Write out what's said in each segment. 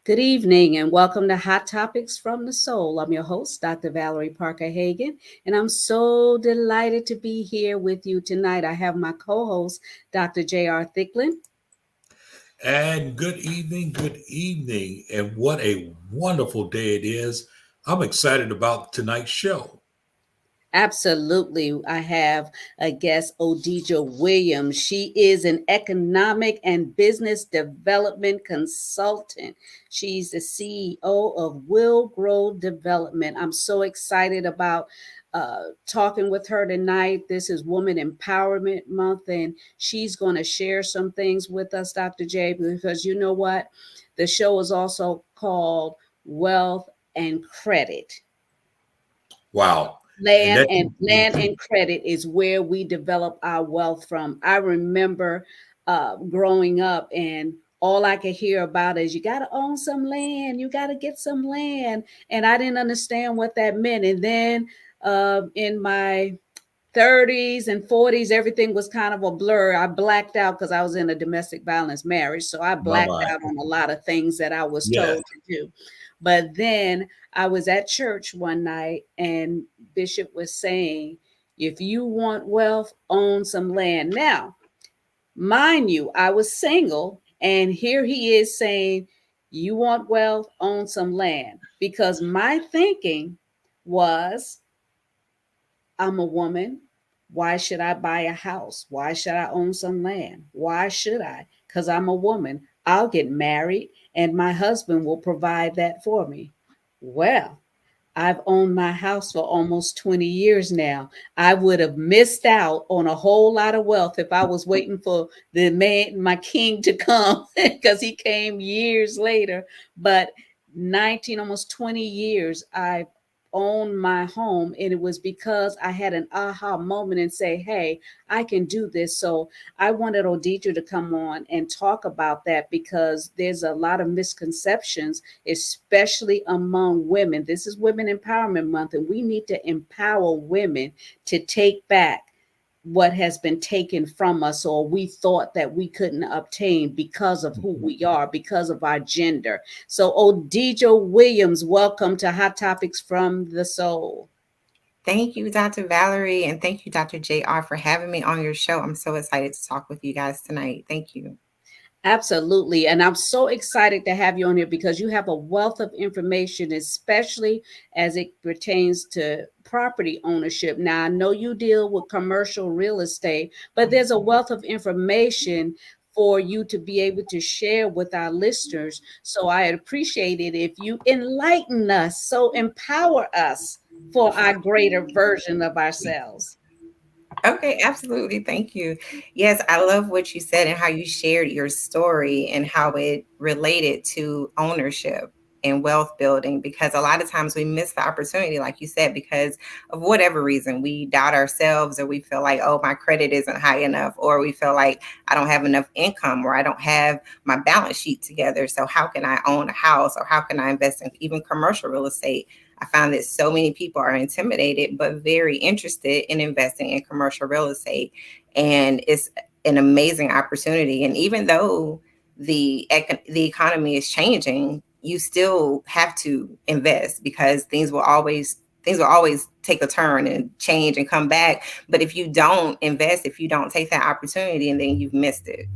Good evening and welcome to Hot Topics from the Soul. I'm your host, Dr. Valerie Parker-Hagan, and I'm so delighted to be here with you tonight. I have my co-host, Dr. J.R. Thicklin. And good evening, good evening. And what a wonderful day it is. I'm excited about tonight's show. Absolutely. I have a guest, Odeidra Williams. She is an economic and business development consultant. She's the CEO of Will Grow Development. I'm so excited about talking with her tonight. This is Woman Empowerment Month, and she's going to share some things with us, Dr. J, because you know what? The show is also called Wealth and Credit. Wow. And land that and land and credit is where we develop our wealth from. I remember growing up, and all I could hear about is you got to own some land, you got to get some land, and I didn't understand what that meant. And then in my 30s and 40s, everything was kind of a blur. I blacked out because I was in a domestic violence marriage. So I my blacked mind. out on a lot of things that I was Yes. told to do. But then I was at church one night and Bishop was saying, if you want wealth, own some land. Now, mind you, I was single, and here he is saying, you want wealth, own some land. Because my thinking was, I'm a woman. Why should I buy a house? Why should I own some land? Why should I? Because I'm a woman. I'll get married and my husband will provide that for me. Well, I've owned my house for almost 20 years now. I would have missed out on a whole lot of wealth if I was waiting for the man, my king, to come because he came years later. But 19, almost 20 years, I owned my home, and it was because I had an aha moment and say, hey, I can do this. So I wanted Odeidra to come on and talk about that because there's a lot of misconceptions, especially among women. This is Women Empowerment Month, and we need to empower women to take back what has been taken from us or we thought that we couldn't obtain because of who we are, because of our gender. So, Odeidra Williams, welcome to Hot Topics from the Soul. Thank you, Dr. Valerie, and thank you, Dr. JR, for having me on your show. I'm so excited to talk with you guys tonight. Thank you. Absolutely. And I'm so excited to have you on here because you have a wealth of information, especially as it pertains to property ownership. Now, I know you deal with commercial real estate, but there's a wealth of information for you to be able to share with our listeners. So I appreciate it if you enlighten us, so empower us for our greater version of ourselves. Okay, absolutely. Thank you. Yes, I love what you said and how you shared your story and how it related to ownership and wealth building because a lot of times we miss the opportunity, like you said, because of whatever reason. We doubt ourselves or we feel like, oh, my credit isn't high enough, or we feel like I don't have enough income or I don't have my balance sheet together. So how can I own a house or how can I invest in even commercial real estate? I found that so many people are intimidated, but very interested in investing in commercial real estate. And it's an amazing opportunity. And even though the economy is changing, you still have to invest because things will always take a turn and change and come back. But if you don't invest, if you don't take that opportunity, and then you've missed it.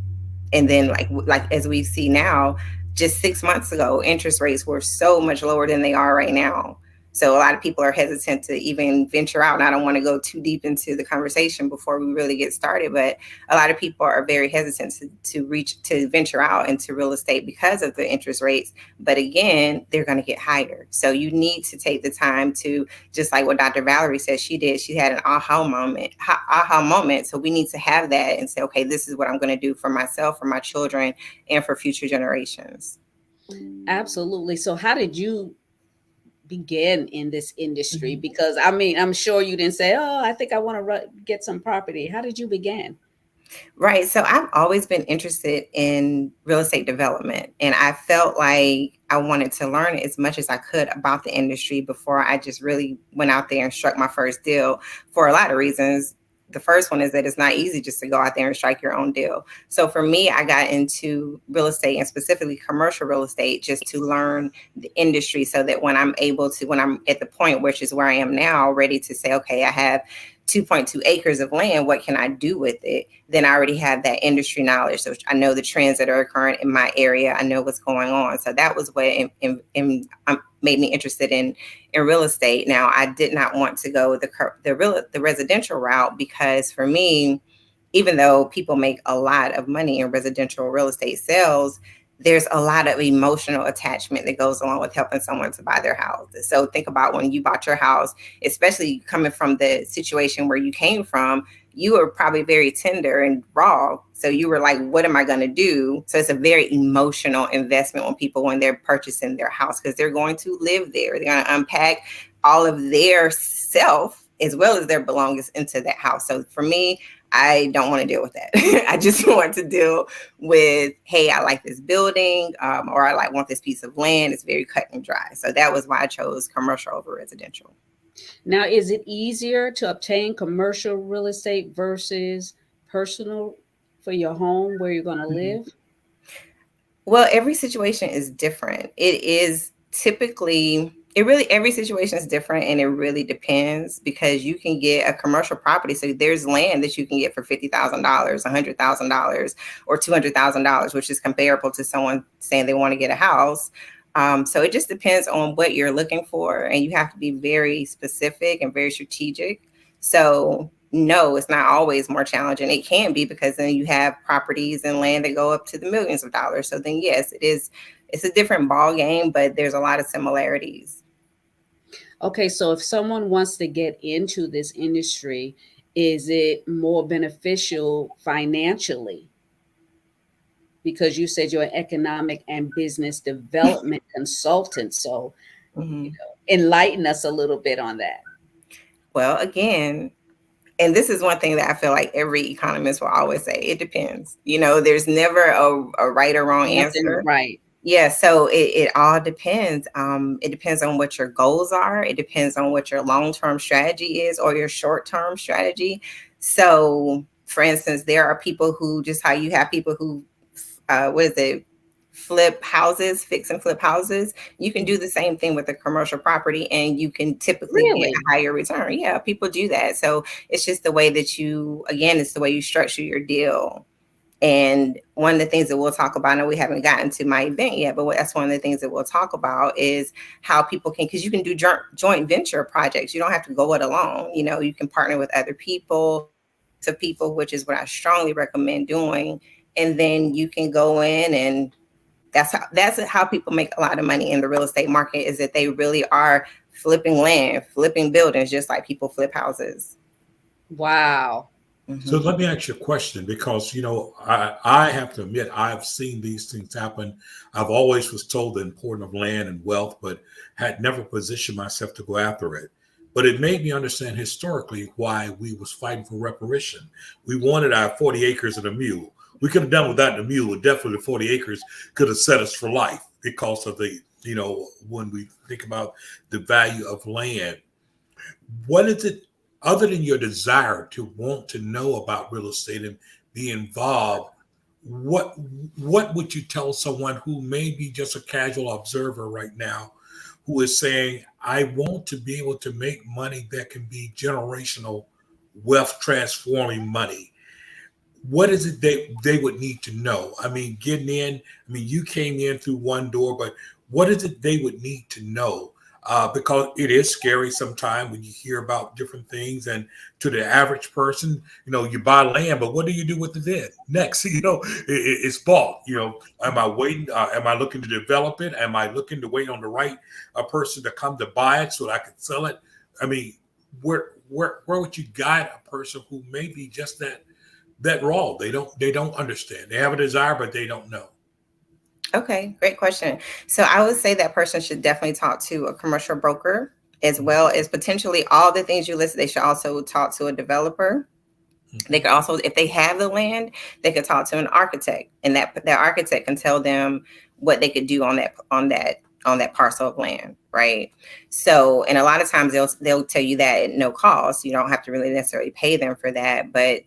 And then like as we see now, just 6 months ago, interest rates were so much lower than they are right now. So a lot of people are hesitant to even venture out. And I don't want to go too deep into the conversation before we really get started, but a lot of people are very hesitant to venture out into real estate because of the interest rates. But again, they're going to get higher. So you need to take the time to, just like what Dr. Valerie said she did, she had an aha moment. So we need to have that and say, okay, this is what I'm going to do for myself, for my children, and for future generations. Absolutely. So, how did you begin in this industry? Because I mean, I'm sure you didn't say, "Oh, I think I want to get some property." How did you begin? Right. So I've always been interested in real estate development, and I felt like I wanted to learn as much as I could about the industry before I just really went out there and struck my first deal for a lot of reasons. the first one is that it's not easy just to go out there and strike your own deal. So for me, I got into real estate and specifically commercial real estate just to learn the industry so that when I'm at the point, which is where I am now, ready to say, okay, I have 2.2 acres of land, what can I do with it? Then I already have that industry knowledge. So I know the trends that are occurring in my area. I know what's going on. So that was what made me interested in real estate. Now, I did not want to go the residential route because for me, even though people make a lot of money in residential real estate sales, there's a lot of emotional attachment that goes along with helping someone to buy their house. So think about when you bought your house, especially coming from the situation where you came from, you were probably very tender and raw. So you were like, what am I going to do? So it's a very emotional investment when they're purchasing their house, because they're going to live there. They're going to unpack all of their self as well as their belongings into that house. So for me, I don't want to deal with that. I just want to deal with, hey, I like this building, or I want this piece of land. It's very cut and dry. So that was why I chose commercial over residential. Now, is it easier to obtain commercial real estate versus personal for your home where you're going to live? Well, every situation is different. Every situation is different, and it really depends, because you can get a commercial property. So there's land that you can get for $50,000, $100,000, or $200,000, which is comparable to someone saying they want to get a house. So it just depends on what you're looking for, and you have to be very specific and very strategic. So no, it's not always more challenging. It can be, because then you have properties and land that go up to the millions of dollars. So then yes, it's a different ball game, but there's a lot of similarities. Okay, so if someone wants to get into this industry, is it more beneficial financially? Because you said you're an economic and business development consultant. So enlighten us a little bit on that. Well, again, and this is one thing that I feel like every economist will always say, it depends. There's never a right or wrong answer. Right. Yeah, so it all depends. It depends on what your goals are. It depends on what your long-term strategy is or your short-term strategy. So, for instance, there are people who, just how you have people who, flip houses, fix and flip houses. You can do the same thing with a commercial property, and you can typically get a higher return. Yeah, people do that. So it's just the way that it's the way you structure your deal. And one of the things that we'll talk about, and we haven't gotten to my event yet, but that's one of the things that we'll talk about is how people because you can do joint venture projects. You don't have to go it alone. You can partner with other people, which is what I strongly recommend doing. And then you can go in, and that's how people make a lot of money in the real estate market, is that they really are flipping land, flipping buildings, just like people flip houses. Wow. So let me ask you a question, because, I have to admit, I've seen these things happen. I've always was told the importance of land and wealth, but had never positioned myself to go after it. But it made me understand historically why we was fighting for reparation. We wanted our 40 acres and a mule. We could have done without the mule, but definitely the 40 acres could have set us for life because of the, when we think about the value of land. What is it, other than your desire to want to know about real estate and be involved, what would you tell someone who may be just a casual observer right now, who is saying, I want to be able to make money that can be generational wealth transforming money? What is it they would need to know? Getting in, you came in through one door, but what is it they would need to know? Because it is scary sometimes when you hear about different things, and to the average person, you buy land, but what do you do with it next? It's bought. Am I waiting? Am I looking to develop it? Am I looking to wait on the right person to come to buy it so that I can sell it? Where would you guide a person who may be just that raw? They don't understand. They have a desire, but they don't know. Okay, great question. So I would say that person should definitely talk to a commercial broker, as well as potentially all the things you listed. They should also talk to a developer. They could also, if they have the land, they could talk to an architect, and that architect can tell them what they could do on on that parcel of land, right? So, and a lot of times they'll tell you that at no cost. You don't have to really necessarily pay them for that. But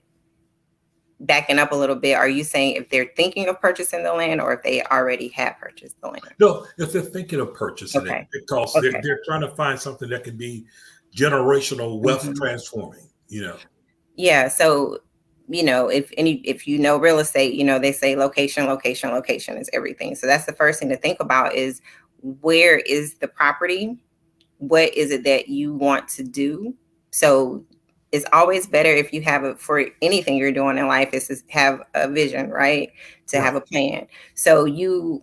backing up a little bit, are you saying if they're thinking of purchasing the land or if they already have purchased the land? No, if they're thinking of purchasing it, because they're trying to find something that can be generational wealth transforming, Yeah. So, if you know real estate, they say location, location, location is everything. So that's the first thing to think about is, where is the property? What is it that you want to do? So it's always better if you have for anything you're doing in life, is to have a vision, right? To have a plan. So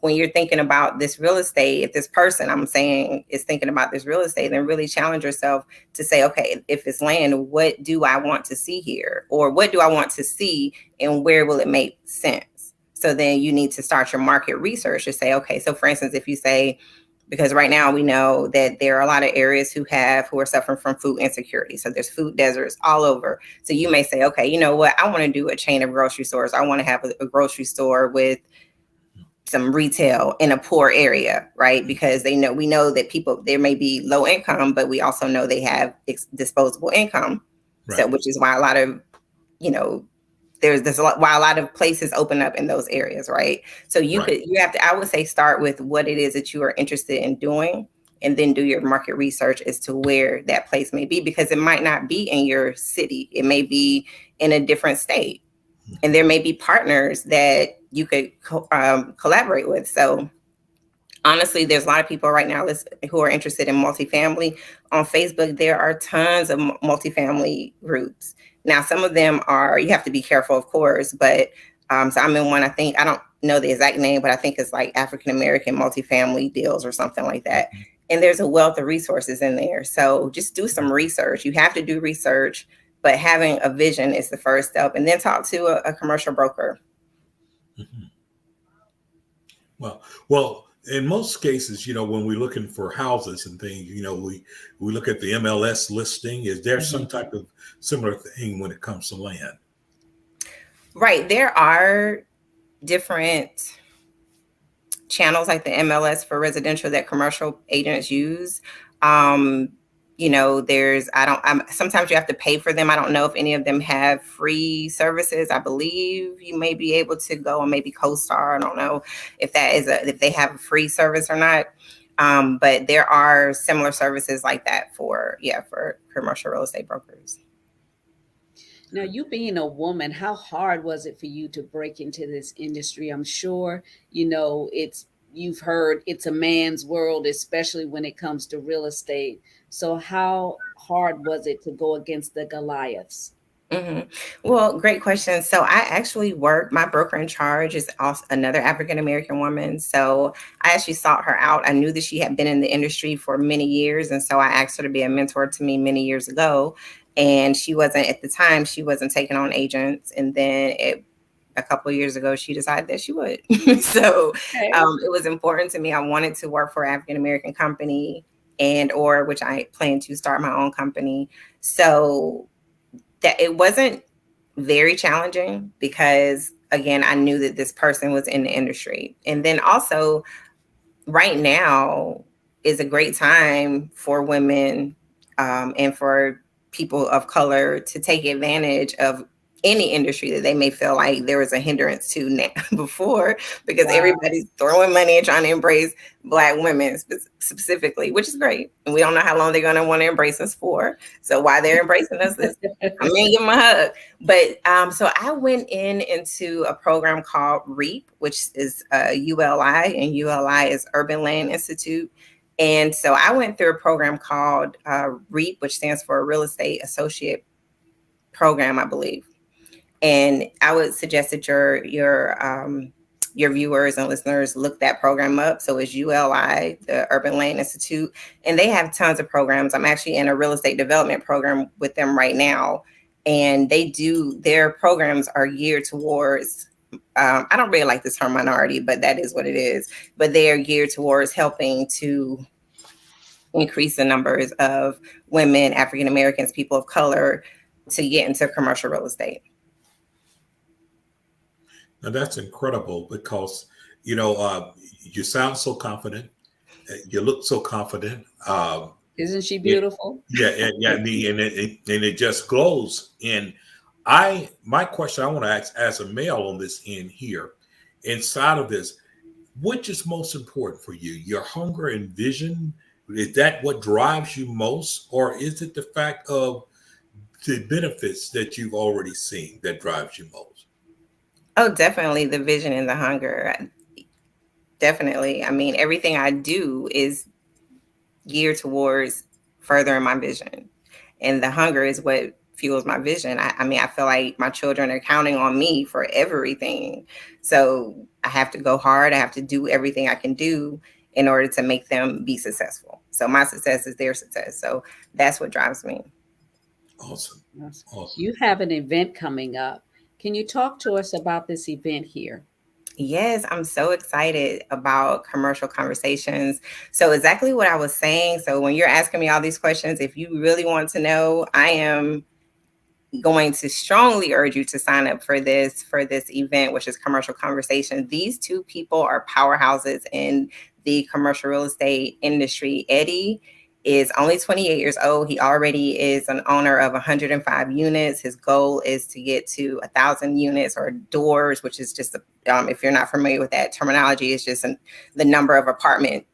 when you're thinking about this real estate, if this person I'm saying is thinking about this real estate, then really challenge yourself to say, okay, if it's land, what do I want to see here? Or what do I want to see and where will it make sense? So then you need to start your market research to say, okay, so for instance, if you say, because right now we know that there are a lot of areas who are suffering from food insecurity. So there's food deserts all over. So you may say, okay, you know what? I want to do a chain of grocery stores. I want to have a grocery store with some retail in a poor area, right? Because we know that people, there may be low income, but we also know they have disposable income. Right. So, which is why a lot of, why a lot of places open up in those areas, right? So I would say start with what it is that you are interested in doing, and then do your market research as to where that place may be, because it might not be in your city. It may be in a different state, and there may be partners that you could collaborate with. So honestly, there's a lot of people right now who are interested in multifamily. On Facebook, there are tons of multifamily groups. Now, some of them you have to be careful, of course, but so I'm in one, I think, I don't know the exact name, but I think it's like African-American multifamily deals or something like that. And there's a wealth of resources in there. So just do some research. You have to do research, but having a vision is the first step. And then talk to a commercial broker. Well, in most cases, when we're looking for houses and things, we look at the MLS listing. Is there some type of similar thing when it comes to land? Right. There are different channels like the MLS for residential that commercial agents use. Sometimes you have to pay for them. I don't know if any of them have free services. I believe you may be able to go and maybe CoStar. I don't know if if they have a free service or not. But there are similar services like that for commercial real estate brokers. Now, you being a woman, how hard was it for you to break into this industry? I'm sure, you've heard it's a man's world, especially when it comes to real estate. So how hard was it to go against the Goliaths? Well, great question. So I actually my broker in charge is also another African-American woman. So I actually sought her out. I knew that she had been in the industry for many years. And so I asked her to be a mentor to me many years ago. And at the time, she wasn't taking on agents. And then a couple of years ago, she decided that she would. So it was important to me. I wanted to work for an African-American company which I plan to start my own company. So that it wasn't very challenging because, again, I knew that this person was in the industry. And then also right now is a great time for women and for people of color to take advantage of any industry that they may feel like there was a hindrance to before, because everybody's throwing money and trying to embrace Black women specifically, which is great. And we don't know how long they're going to want to embrace us for. So while they're embracing us, I'm going to give them a hug. But so I went into a program called REAP, which is ULI, and ULI is Urban Land Institute. And so I went through a program called REAP, which stands for Real Estate Associate Program, I believe. And I would suggest that your viewers and listeners look that program up. So it's ULI, the Urban Land Institute, and they have tons of programs. I'm actually in a real estate development program with them right now, and their programs are geared towards. I don't really like the term minority, but that is what it is. But they are geared towards helping to increase the numbers of women, African Americans, people of color to get into commercial real estate. Now that's incredible because, you sound so confident You look so confident. Isn't she Yeah, beautiful? yeah, and it just glows. And my question I want to ask as a male on this end here, inside of this, which is most important for you? Your hunger and vision? Is that what drives you most, or is it the fact of the benefits that you've already seen that drives you most? Oh, definitely the vision and the hunger. Definitely. I mean, everything I do is geared towards furthering my vision. And the hunger is what fuels my vision. I mean, I feel like my children are counting on me for everything. So I have to go hard. I have to do everything I can do in order to make them be successful. So my success is their success. So that's what drives me. Awesome. Yes. Awesome. You have an event coming up. Can you talk to us about this event here? Yes, I'm so excited about commercial conversations. So, exactly what I was saying. So, when you're asking me all these questions, if you really want to know, I am going to strongly urge you to sign up for this event, which is Commercial Conversation. These two people are powerhouses in the commercial real estate industry. Eddie is only 28 years old. He already is an owner of 105 units. His goal is to get to 1,000 units or doors, which is just if you're not familiar with that terminology, it's just the number of apartment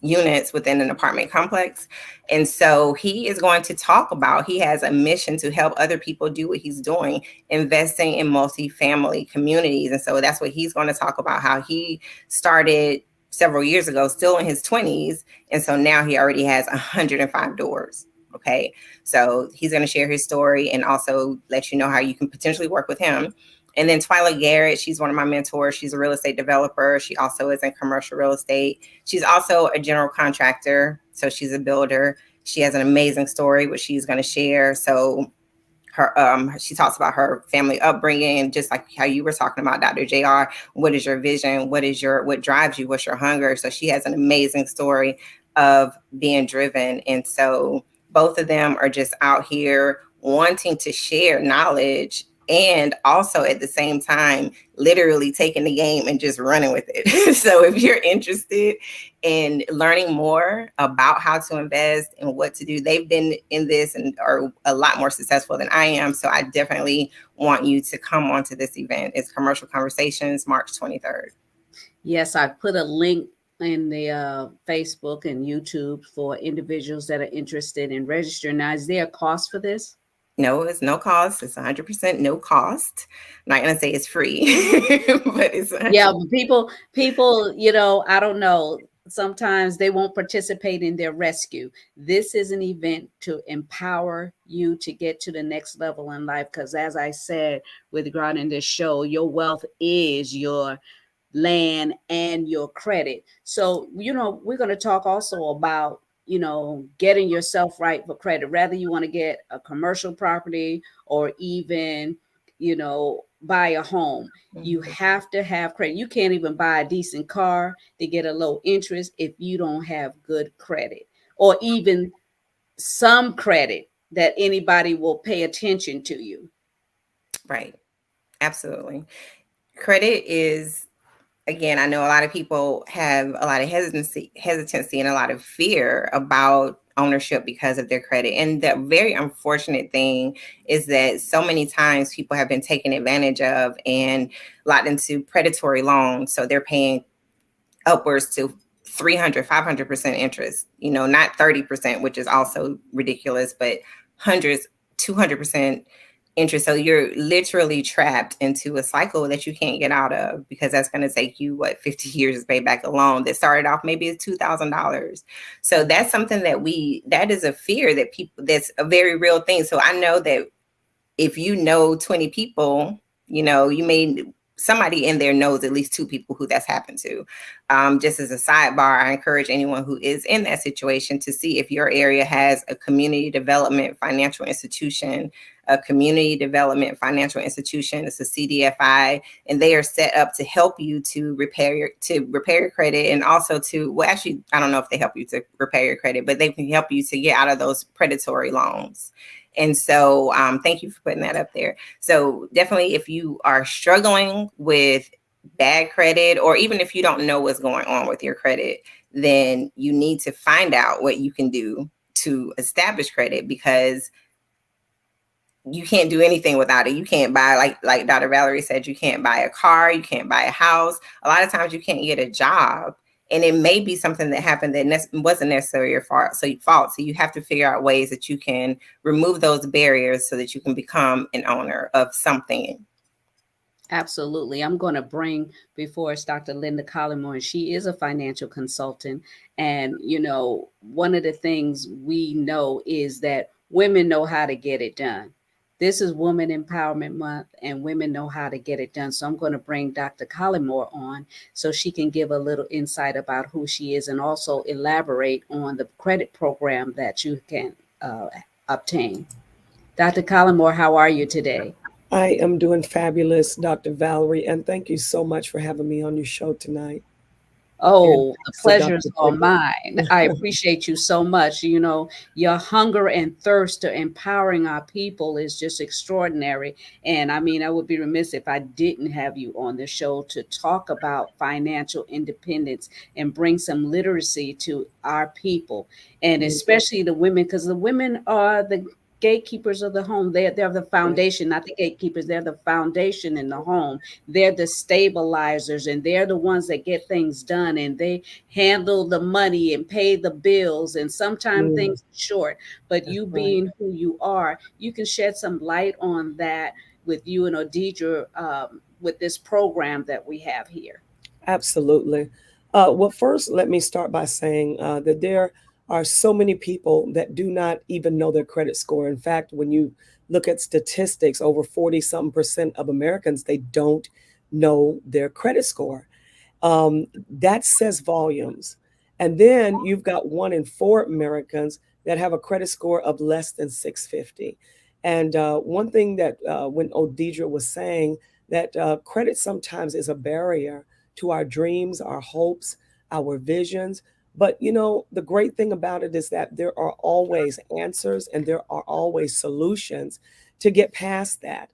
units within an apartment complex. And so he is going to talk about, he has a mission to help other people do what he's doing, investing in multifamily communities. And so that's what he's going to talk about, how he started several years ago, still in his 20s. And so now he already has 105 doors. Okay. So he's going to share his story and also let you know how you can potentially work with him. And then Twyla Garrett, she's one of my mentors. She's a real estate developer. She also is in commercial real estate. She's also a general contractor. So she's a builder. She has an amazing story, which she's going to share. So she talks about her family upbringing, and just like how you were talking about, Dr. JR, what is your vision? What drives you? What's your hunger? So she has an amazing story of being driven. And so both of them are just out here wanting to share knowledge, and also at the same time, literally taking the game and just running with it. So if you're interested in learning more about how to invest and what to do, they've been in this and are a lot more successful than I am. So I definitely want you to come onto this event. It's Commercial Conversations, March 23rd. Yes, I put a link in the Facebook and YouTube for individuals that are interested in registering. Now, is there a cost for this? No, it's no cost. It's 100% no cost. I'm not going to say it's free, but it's 100%. Yeah, people, I don't know. Sometimes they won't participate in their rescue. This is an event to empower you to get to the next level in life. Because as I said, with God in this show, your wealth is your land and your credit. So, we're going to talk also about getting yourself right for credit, whether you want to get a commercial property or even, buy a home. You have to have credit. You can't even buy a decent car to get a low interest if you don't have good credit, or even some credit that anybody will pay attention to you. Right. Absolutely. Credit is, again, I know a lot of people have a lot of hesitancy and a lot of fear about ownership because of their credit. And the very unfortunate thing is that so many times people have been taken advantage of and locked into predatory loans. So they're paying upwards to 300, 500% interest, not 30%, which is also ridiculous, but hundreds, 200% interest. So you're literally trapped into a cycle that you can't get out of, because that's going to take you 50 years to pay back a loan that started off maybe at $2,000. So that's something that is a fear that that's a very real thing. So I know that if 20 people, somebody in there knows at least 2 people who that's happened to. Just as a sidebar, I encourage anyone who is in that situation to see if your area has a community development financial institution. A community development financial institution. It's a CDFI, and they are set up to help you to repair your credit, and also I don't know if they help you to repair your credit, but they can help you to get out of those predatory loans. And so thank you for putting that up there. So definitely, if you are struggling with bad credit, or even if you don't know what's going on with your credit, then you need to find out what you can do to establish credit, because you can't do anything without it. You can't buy, like Dr. Valerie said, you can't buy a car, you can't buy a house. A lot of times you can't get a job, and it may be something that happened that wasn't necessarily your fault. So you have to figure out ways that you can remove those barriers so that you can become an owner of something. Absolutely. I'm going to bring before us Dr. Linda Collymore, and she is a financial consultant. And, one of the things we know is that women know how to get it done. This is Women Empowerment Month, and women know how to get it done. So I'm going to bring Dr. Collymore on so she can give a little insight about who she is and also elaborate on the credit program that you can obtain. Dr. Collymore, how are you today? I am doing fabulous, Dr. Valerie, and thank you so much for having me on your show tonight. And Oh, the thanks to pleasure's Dr. all Bridget. mine. I appreciate you so much. Your hunger and thirst to empowering our people is just extraordinary. And I mean, I would be remiss if I didn't have you on the show to talk about financial independence and bring some literacy to our people, and Mhm. especially the women, because the women are the gatekeepers of the home. They're the Right. foundation, not the gatekeepers. They're the foundation in the home. They're the stabilizers, and they're the ones that get things done, and they handle the money and pay the bills, and sometimes Mm, things are short. But that's you right. being who you are, you can shed some light on that with you and Odeidra, with this program that we have here. Absolutely. Well, first, let me start by saying that there are so many people that do not even know their credit score. In fact, when you look at statistics, over 40 something percent of Americans, they don't know their credit score. That says volumes. And then you've got 1 in 4 Americans that have a credit score of less than 650. And one thing that when Odeidra was saying that credit sometimes is a barrier to our dreams, our hopes, our visions. But the great thing about it is that there are always answers and there are always solutions to get past that.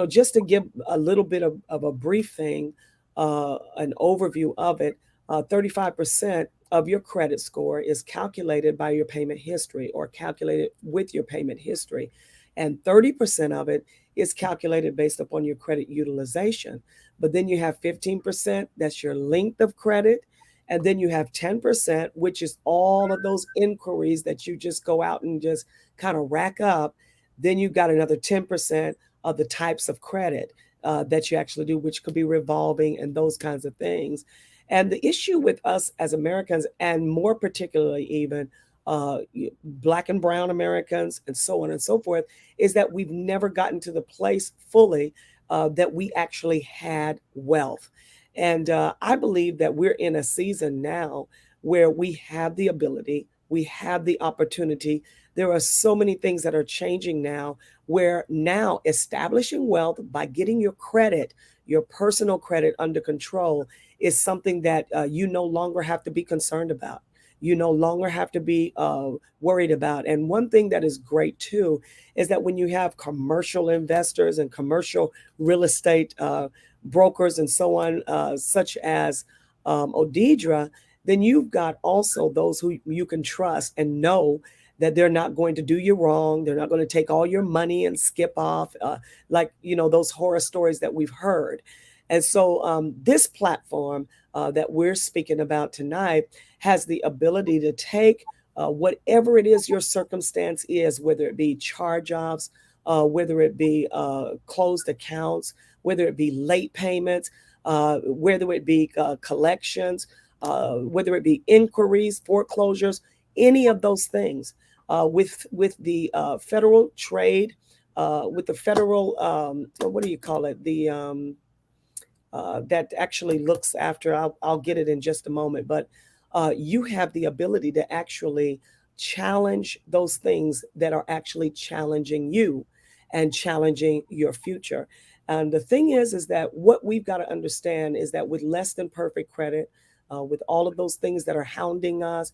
Just to give a little bit of a brief thing, an overview of it, 35% of your credit score is calculated by your payment history or calculated with your payment history. And 30% of it is calculated based upon your credit utilization. But then you have 15%, that's your length of credit. And then you have 10%, which is all of those inquiries that you just go out and just kind of rack up. Then you've got another 10% of the types of credit that you actually do, which could be revolving and those kinds of things. And the issue with us as Americans, and more particularly even Black and Brown Americans, and so on and so forth, is that we've never gotten to the place fully that we actually had wealth. And I believe that we're in a season now where we have the ability, we have the opportunity. There are so many things that are changing now, where now establishing wealth by getting your credit, your personal credit under control, is something that you no longer have to be concerned about. You no longer have to be worried about. And one thing that is great too is that when you have commercial investors and commercial real estate brokers and so on, such as Odeidra, then you've got also those who you can trust and know that they're not going to do you wrong. They're not going to take all your money and skip off, like those horror stories that we've heard. And so this platform that we're speaking about tonight has the ability to take whatever it is your circumstance is, whether it be charge-offs, whether it be closed accounts, whether it be late payments, whether it be collections, whether it be inquiries, foreclosures, any of those things. With the federal trade, with the federal, what do you call it? The that actually looks after. I'll get it in just a moment, but you have the ability to actually challenge those things that are actually challenging you and challenging your future. And the thing is that what we've got to understand is that with less than perfect credit, with all of those things that are hounding us,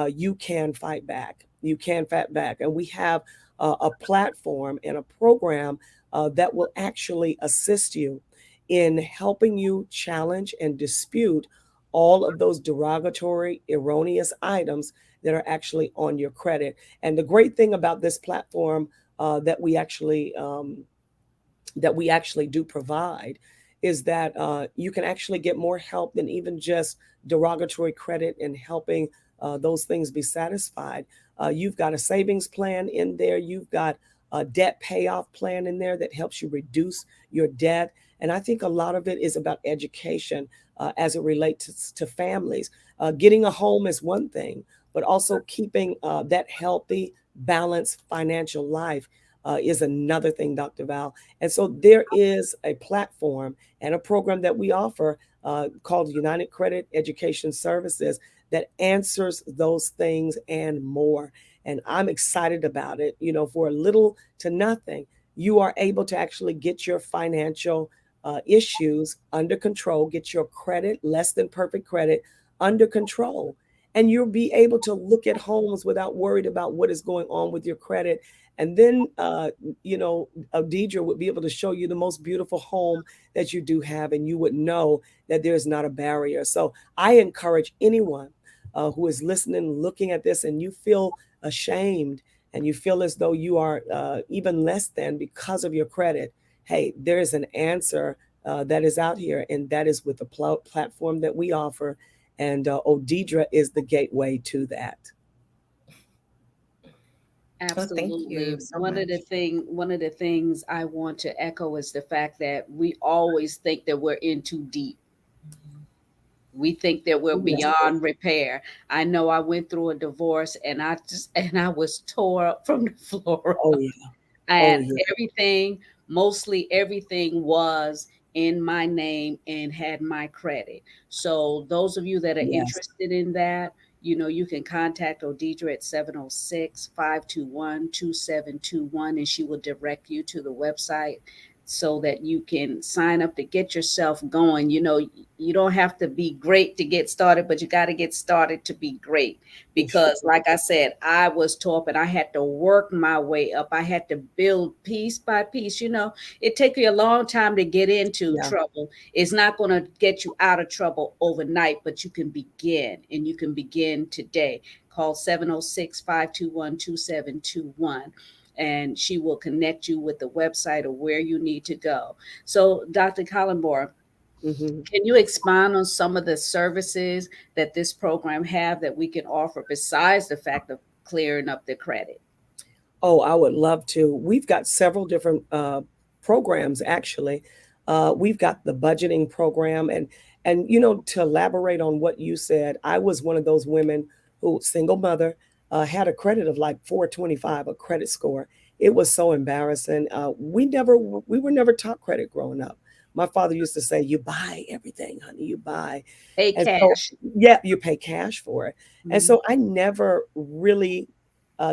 you can fight back. You can fight back, and we have a platform and a program that will actually assist you in helping you challenge and dispute all of those derogatory, erroneous items that are actually on your credit. And the great thing about this platform that we actually do provide is that you can actually get more help than even just derogatory credit and helping those things be satisfied. You've got a savings plan in there. You've got a debt payoff plan in there that helps you reduce your debt. And I think a lot of it is about education as it relates to families. Getting a home is one thing, but also keeping that healthy, balanced financial life is another thing, Dr. Val. And so there is a platform and a program that we offer called United Credit Education Services that answers those things and more. And I'm excited about it. You know, for a little to nothing, you are able to actually get your financial issues under control, get your credit, less than perfect credit, under control. And you'll be able to look at homes without worried about what is going on with your credit. And then, Odeidra would be able to show you the most beautiful home that you do have, and you would know that there's not a barrier. So I encourage anyone who is listening, looking at this, and you feel ashamed and you feel as though you are even less than because of your credit. Hey, there is an answer that is out here, and that is with the platform that we offer. And Odeidra is the gateway to that. Well, thank Absolutely. you so much. One of the things I want to echo is the fact that we always think that we're in too deep. We think that we're Yes. beyond repair. I know I went through a divorce and I was tore up from the floor Oh up. yeah. Oh And yeah. everything, mostly everything was in my name and had my credit. So those of you that are Yes. interested in that, you can contact Odeidra at 706-521-2721, and she will direct you to the website so that you can sign up to get yourself going. You don't have to be great to get started, but you got to get started to be great. For sure. Because, like I said, I was taught and I had to work my way up. I had to build piece by piece. It takes you a long time to get into Yeah. trouble. It's not going to get you out of trouble overnight, but you can begin, and you can begin today. Call 706-521-2721, and she will connect you with the website of where you need to go. So, Dr. Collenborn, Hmm. can you expand on some of the services that this program have that we can offer besides the fact of clearing up the credit? Oh, I would love to. We've got several different programs actually. We've got the budgeting program, and to elaborate on what you said, I was one of those women who, single mother, had a credit of like 425, a credit score. It was so embarrassing. We were never taught credit growing up. My father used to say, "You buy everything, honey. You buy," Pay and so cash. yeah, you pay cash for it. And Mhm. so I never really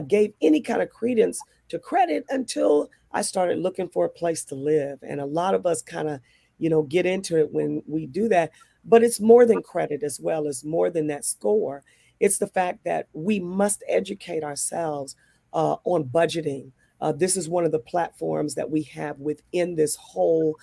gave any kind of credence to credit until I started looking for a place to live. And a lot of us kind of, get into it when we do that. But it's more than credit as well. It's more than that score. It's the fact that we must educate ourselves on budgeting. This is one of the platforms that we have within this whole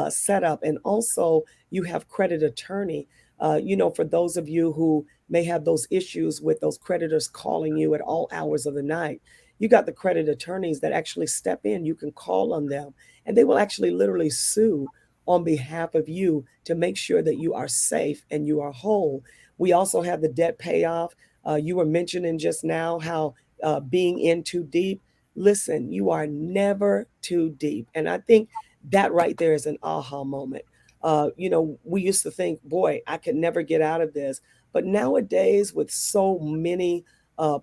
setup. And also, you have credit attorney. For those of you who may have those issues with those creditors calling you at all hours of the night, you got the credit attorneys that actually step in. You can call on them, and they will actually literally sue on behalf of you to make sure that you are safe and you are whole. We also have the debt payoff. You were mentioning just now how being in too deep. Listen, you are never too deep. And I think that right there is an aha moment. We used to think, boy, I could never get out of this. But nowadays, with so many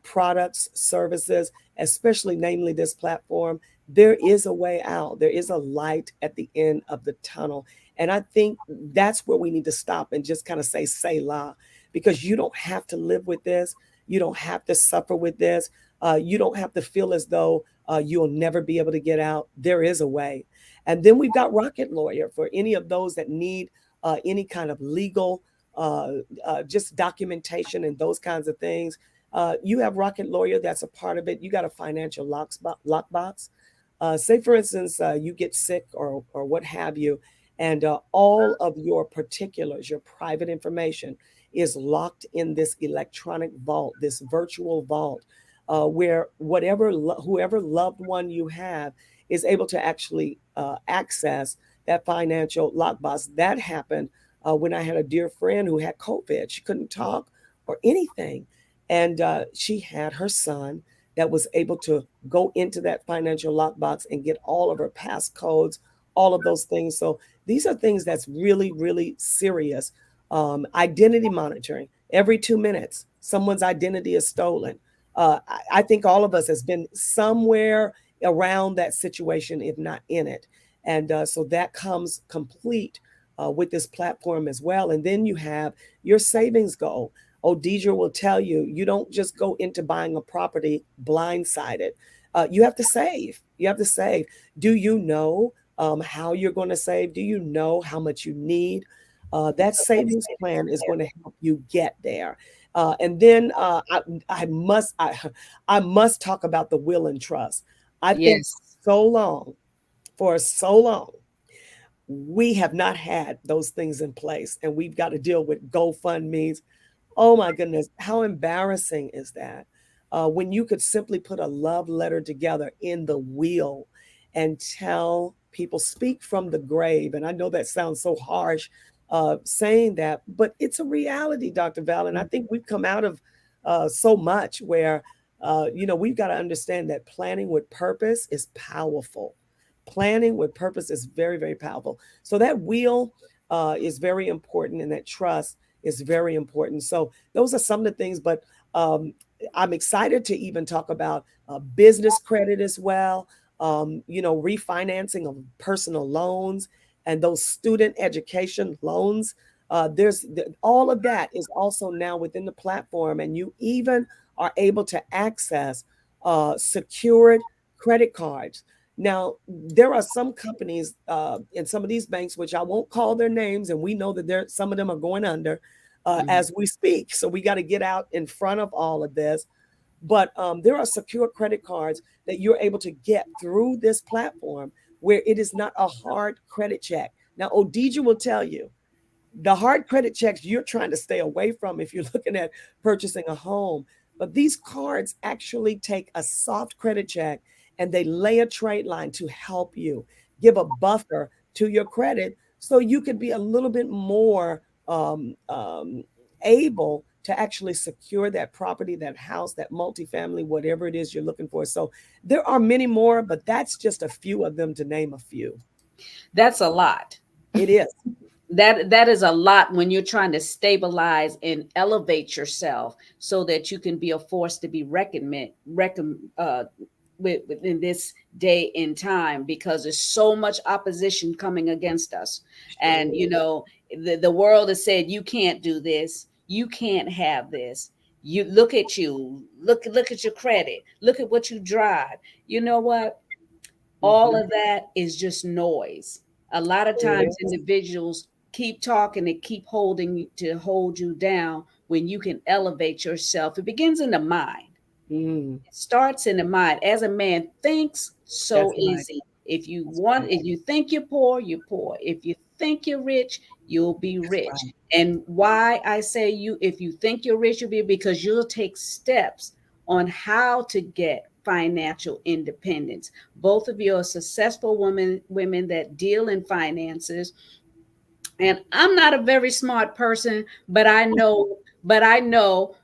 products, services, especially namely this platform, there is a way out. There is a light at the end of the tunnel. And I think that's where we need to stop and just kind of say la, because you don't have to live with this. You don't have to suffer with this. You don't have to feel as though you'll never be able to get out. There is a way. And then we've got Rocket Lawyer for any of those that need any kind of legal, just documentation and those kinds of things. You have Rocket Lawyer, that's a part of it. You got a financial lockbox. Say, for instance, you get sick or what have you, And all of your particulars, your private information is locked in this electronic vault, this virtual vault, where whoever loved one you have is able to actually access that financial lockbox. That happened when I had a dear friend who had COVID. She couldn't talk or anything. And she had her son that was able to go into that financial lockbox and get all of her passcodes, all of those things. So these are things that's really, really serious. Identity monitoring. Every 2 minutes, someone's identity is stolen. I think all of us has been somewhere around that situation, if not in it. And so that comes complete with this platform as well. And then you have your savings goal. Odeidra will tell you, you don't just go into buying a property blindsided. You have to save. You have to save. Do you know how you're going to save? Do you know how much you need? That savings plan is going to help you get there. And then I must talk about the will and trust. I think Yes. for so long, we have not had those things in place, and we've got to deal with GoFundMe's. Oh my goodness, how embarrassing is that? When you could simply put a love letter together in the will and tell people, speak from the grave. And I know that sounds so harsh saying that, but it's a reality, Dr. Val. And I think we've come out of so much where, we've got to understand that planning with purpose is powerful. Planning with purpose is very, very powerful. So that will is very important, and that trust is very important. So those are some of the things, but I'm excited to even talk about business credit as well. Refinancing of personal loans and those student education loans. All of that is also now within the platform, and you even are able to access secured credit cards. Now, there are some companies in some of these banks, which I won't call their names, and we know that some of them are going under as we speak. So we got to get out in front of all of this. But there are secure credit cards that you're able to get through this platform where it is not a hard credit check. Now, Odeidra will tell you the hard credit checks you're trying to stay away from if you're looking at purchasing a home. But these cards actually take a soft credit check and they lay a trade line to help you give a buffer to your credit so you could be a little bit more able to actually secure that property, that house, that multifamily, whatever it is you're looking for. So there are many more, but that's just a few of them, to name a few. That's a lot. It is. That is a lot when you're trying to stabilize and elevate yourself so that you can be a force to be reckoned within this day and time, because there's so much opposition coming against us. And the world has said, you can't do this, you can't have this, you look at your credit, look at what you drive. You know what? All of that is just noise. A lot of times individuals keep talking and keep hold you down when you can elevate yourself. It begins in the mind. It starts in the mind. As a man thinks, so is he. If you think you're poor, you're poor. If you think you're rich, you'll be rich. Right. And why I say if you think you're rich, you'll be, because you'll take steps on how to get financial independence. Both of you are successful women that deal in finances. And I'm not a very smart person, but I know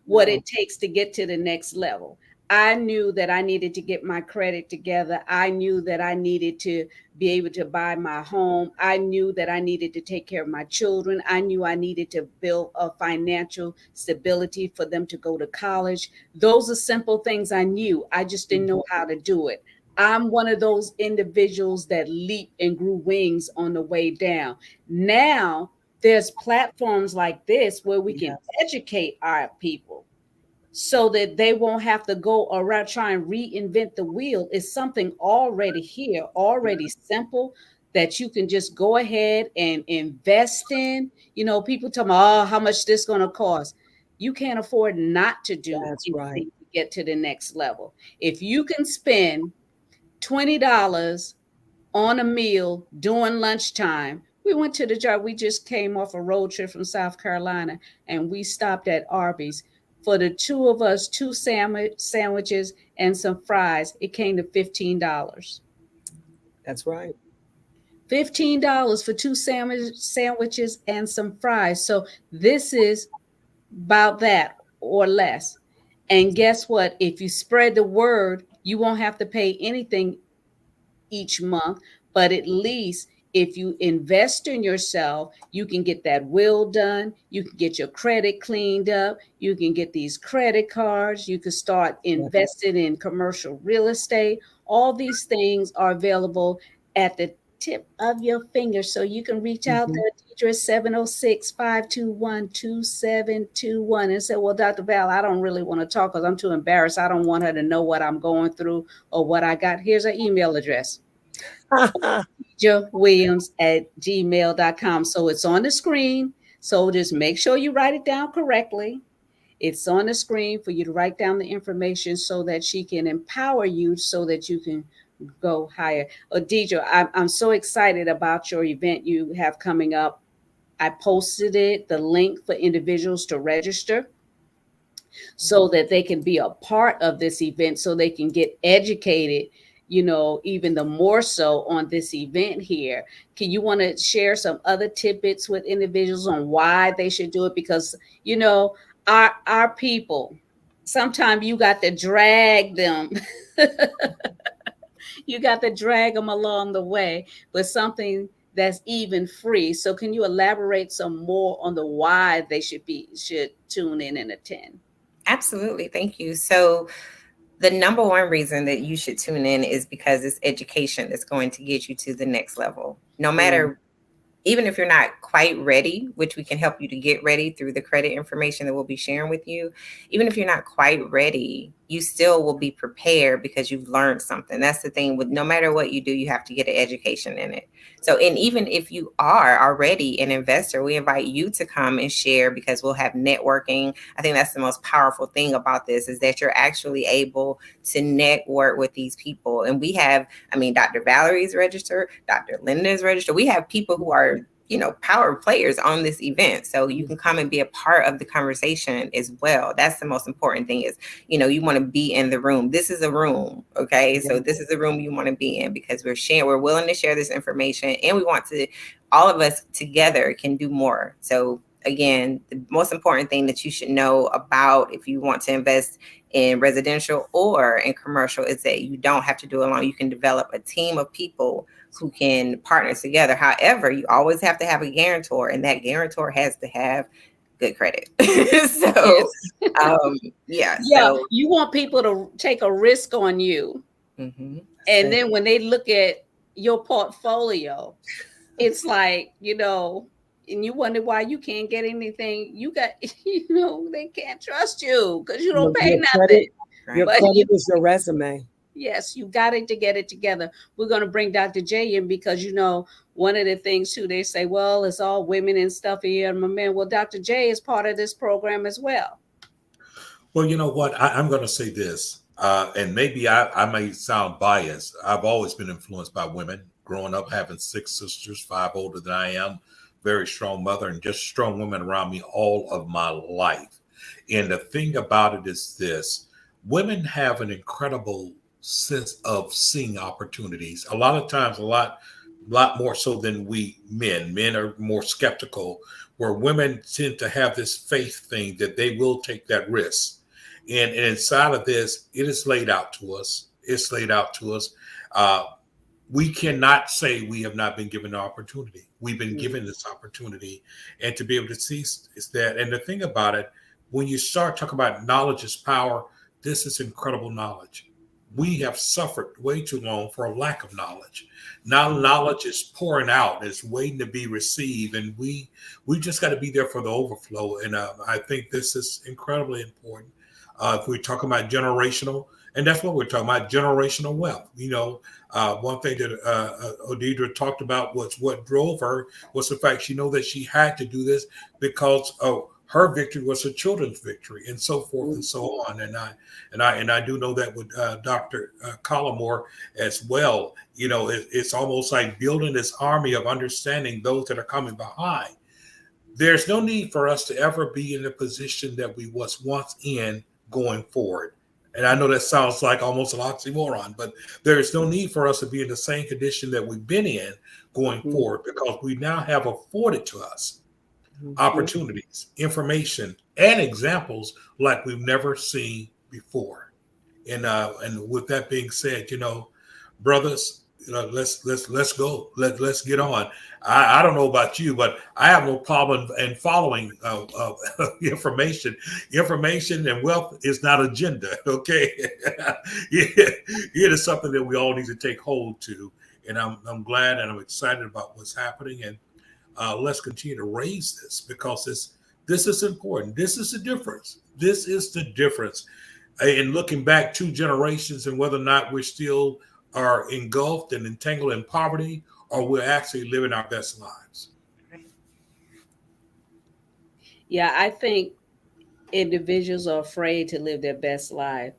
what it takes to get to the next level. I knew that I needed to get my credit together. I knew that I needed to be able to buy my home. I knew that I needed to take care of my children. I knew I needed to build a financial stability for them to go to college. Those are simple things I knew. I just didn't know how to do it. I'm one of those individuals that leaped and grew wings on the way down. Now there's platforms like this where we can educate our people so that they won't have to go around try and reinvent the wheel. It's something already here, already simple, that you can just go ahead and invest in. People tell me, oh, how much this going to cost? You can't afford not to do anything to get to the next level. If you can spend $20 on a meal during lunchtime We went to the job. We just came off a road trip from South Carolina, and we stopped at Arby's. For the two of us, two sandwiches and some fries, it came to $15. That's right. $15 for two sandwiches and some fries. So this is about that or less. And guess what? If you spread the word, you won't have to pay anything each month, but at least if you invest in yourself, you can get that will done, you can get your credit cleaned up, you can get these credit cards, you can start investing in commercial real estate. All these things are available at the tip of your finger. So you can reach out to Odeidra 706-521-2721 and say, well, Dr. Val, I don't really want to talk because I'm too embarrassed. I don't want her to know what I'm going through or what I got. Here's her email address. Williams@gmail.com. So it's on the screen. So just make sure you write it down correctly. It's on the screen for you to write down the information so that she can empower you so that you can go higher. Odeidra, I'm so excited about your event you have coming up. I posted it, the link for individuals to register so that they can be a part of this event, so they can get educated, even the more so on this event here. Can you want to share some other tidbits with individuals on why they should do it? Because, our people, sometimes you got to drag them. You got to drag them along the way with something that's even free. So can you elaborate some more on the why they should tune in and attend? Absolutely. Thank you. So the number one reason that you should tune in is because it's education that's going to get you to the next level. No matter, even if you're not quite ready, which we can help you to get ready through the credit information that we'll be sharing with you. Even if you're not quite ready, you still will be prepared because you've learned something. That's the thing with no matter what you do, you have to get an education in it. So, and even if you are already an investor, we invite you to come and share because we'll have networking. I think that's the most powerful thing about this is that you're actually able to network with these people. And we have, Dr. Valerie's registered, Dr. Linda's registered. We have people who are power players on this event. So you can come and be a part of the conversation as well. That's the most important thing is, you want to be in the room. This is a room. Okay. So this is the room you want to be in because we're willing to share this information and we want to, all of us together can do more. So again, the most important thing that you should know about if you want to invest in residential or in commercial is that you don't have to do it alone. You can develop a team of people who can partner together. However, you always have to have a guarantor, and that guarantor has to have good credit. So, So you want people to take a risk on you, and then when they look at your portfolio, it's like and you wonder why you can't get anything. You got, they can't trust you because you don't pay nothing. Your credit is your resume. Yes, you got to get it together. We're going to bring Dr. J in because, one of the things too, they say, well, it's all women and stuff here. And my man, well, Dr. J is part of this program as well. Well, you know what? I'm going to say this, and maybe I may sound biased. I've always been influenced by women. Growing up, having 6 sisters, 5 older than I am, very strong mother, and just strong women around me all of my life. And the thing about it is this: women have an incredible sense of seeing opportunities. A lot of times, a lot more so than we men. Men are more skeptical, where women tend to have this faith thing that they will take that risk. And inside of this, it is laid out to us. It's laid out to us. We cannot say we have not been given the opportunity. We've been given this opportunity, and to be able to see is that. And the thing about it, when you start talking about knowledge is power, this is incredible knowledge. We have suffered way too long for a lack of knowledge. Now knowledge is pouring out, it's waiting to be received, and we just got to be there for the overflow. And I think this is incredibly important. If we're talking about generational, and that's what we're talking about, generational wealth. One thing that Odeidra talked about was what drove her was the fact she know that she had to do this because of her victory was her children's victory, and so forth Mm-hmm. and so on. And I do know that with Dr. Collimore as well. It's almost like building this army of understanding those that are coming behind. There's no need for us to ever be in the position that we was once in going forward. And I know that sounds like almost an oxymoron, but there is no need for us to be in the same condition that we've been in going Mm-hmm. forward, because we now have afforded to us Mm-hmm. opportunities, information, and examples like we've never seen before. And with that being said, brothers, let's go. Let's get on. I don't know about you, but I have no problem in following information. Information and wealth is not agenda. Okay, it is something that we all need to take hold to. And I'm glad and I'm excited about what's happening. And let's continue to raise this, because this is important. This is the difference. This is the difference in looking back 2 generations and whether or not we're still are engulfed and entangled in poverty, or we're actually living our best lives. Yeah, I think individuals are afraid to live their best life.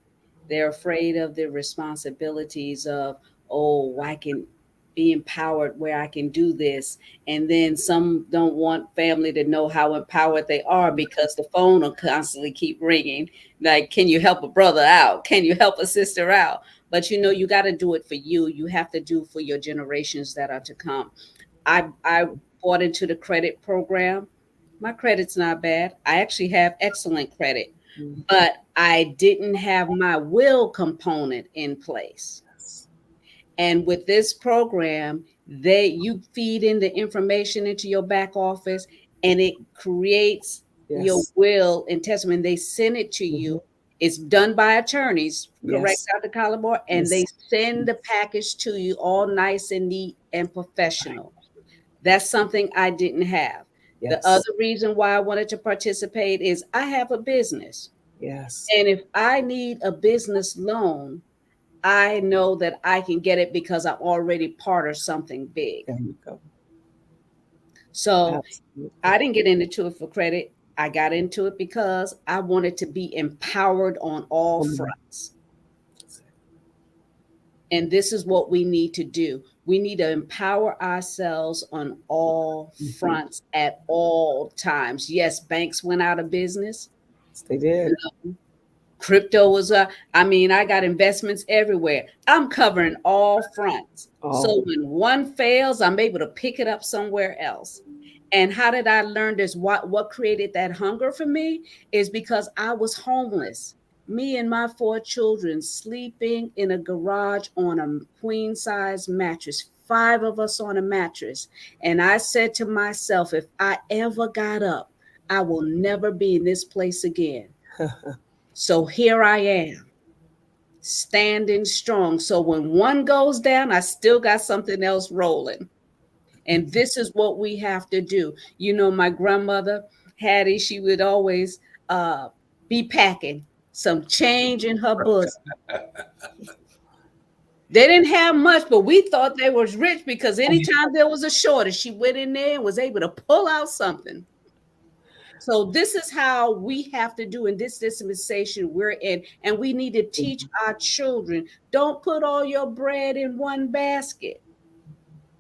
They're afraid of the responsibilities of, oh, I can be empowered where I can do this. And then some don't want family to know how empowered they are, because the phone will constantly keep ringing. Like, can you help a brother out? Can you help a sister out? But you got to do it for you. You have to do for your generations that are to come. I bought into the credit program. My credit's not bad. I actually have excellent credit, Mm-hmm. but I didn't have my will component in place. And with this program, you feed in the information into your back office, and it creates your Yes. will and testament. They send it to Mm-hmm. you. It's done by attorneys, correct, Yes. Dr. Collymore? And they Yes. send the package to you all nice and neat and professional. That's something I didn't have. The Yes. other reason why I wanted to participate is I have a business. Yes. And if I need a business loan, I know that I can get it because I'm already part of something big. There you go. So Absolutely. I didn't get into it for credit. I got into it because I wanted to be empowered on all fronts. And this is what we need to do. We need to empower ourselves on all fronts at all times. Yes, banks went out of business. Yes, they did. Crypto was I got investments everywhere. I'm covering all fronts. Oh. So when one fails, I'm able to pick it up somewhere else. And how did I learn this? What created that hunger for me is because I was homeless. Me and my 4 children sleeping in a garage on a queen size mattress, 5 of us on a mattress. And I said to myself, if I ever got up, I will never be in this place again. So here I am, standing strong. So when one goes down, I still got something else rolling. And this is what we have to do. My grandmother, Hattie, she would always be packing some change in her bosom. They didn't have much, but we thought they was rich because anytime there was a shortage, she went in there and was able to pull out something. So this is how we have to do in this dispensation we're in. And we need to teach our children, don't put all your bread in one basket.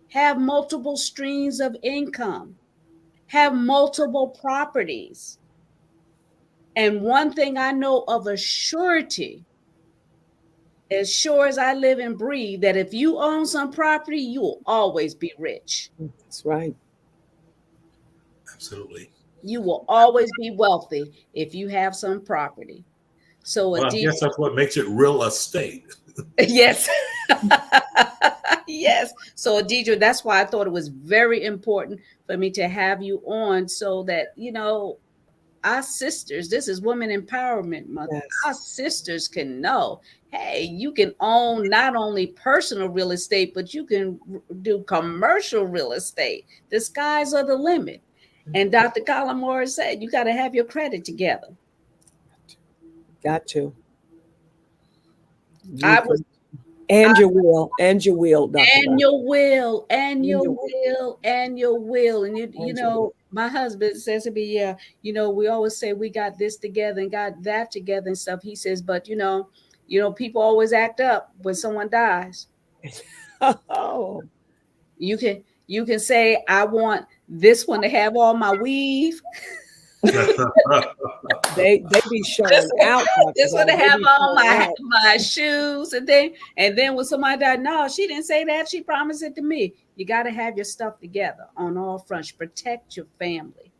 Have multiple streams of income. Have multiple properties. And one thing I know of a surety, as sure as I live and breathe, that if you own some property, you will always be rich. That's right. Absolutely. You will always be wealthy if you have some property. So Well, I guess that's what makes it real estate. Yes. Yes. So Odeidra, that's why I thought it was very important for me to have you on, so that, our sisters, this is Women Empowerment Month. Yes. Our sisters can know, hey, you can own not only personal real estate, but you can do commercial real estate. The skies are the limit. And Dr. Collymore said, you got to have your credit together. Got to. I was, and your will, and your will, Dr. and Dr. your will, and And your your will, and your will. And My husband says to me, yeah, we always say we got this together and got that together and stuff. He says, but people always act up when someone dies. Oh, You can say, I want this one to have all my weave. they be This showing one, out, Dr. this one Val. to They have be all showing my out. my shoes, and then when somebody died, no, she didn't say that. She promised it to me. You got to have your stuff together on all fronts. Protect your family.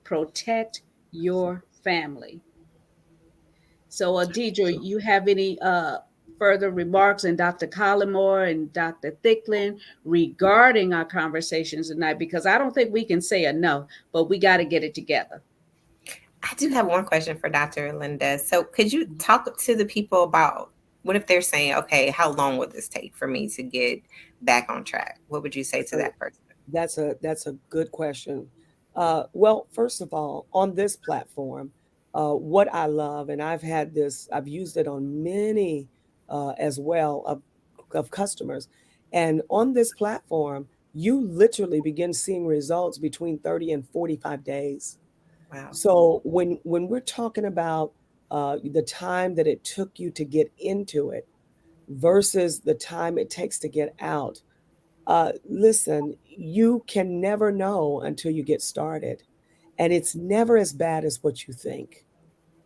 Protect your family. So, Odeidra, So, you have any further remarks, and Dr. Collymore and Dr. Thicklin, regarding our conversations tonight? Because I don't think we can say enough, but we got to get it together. I do have one question for Dr. Linda. So, could you talk to the people about what if they're saying, okay, how long would this take for me to get back on track? What would you say to So that person? that's a good question. Well, first of all, on this platform, what I love, and I've used it on many as well of customers, and on this platform, you literally begin seeing results between 30 and 45 days. Wow. So when we're talking about the time that it took you to get into it versus the time it takes to get out, listen, you can never know until you get started. And it's never as bad as what you think.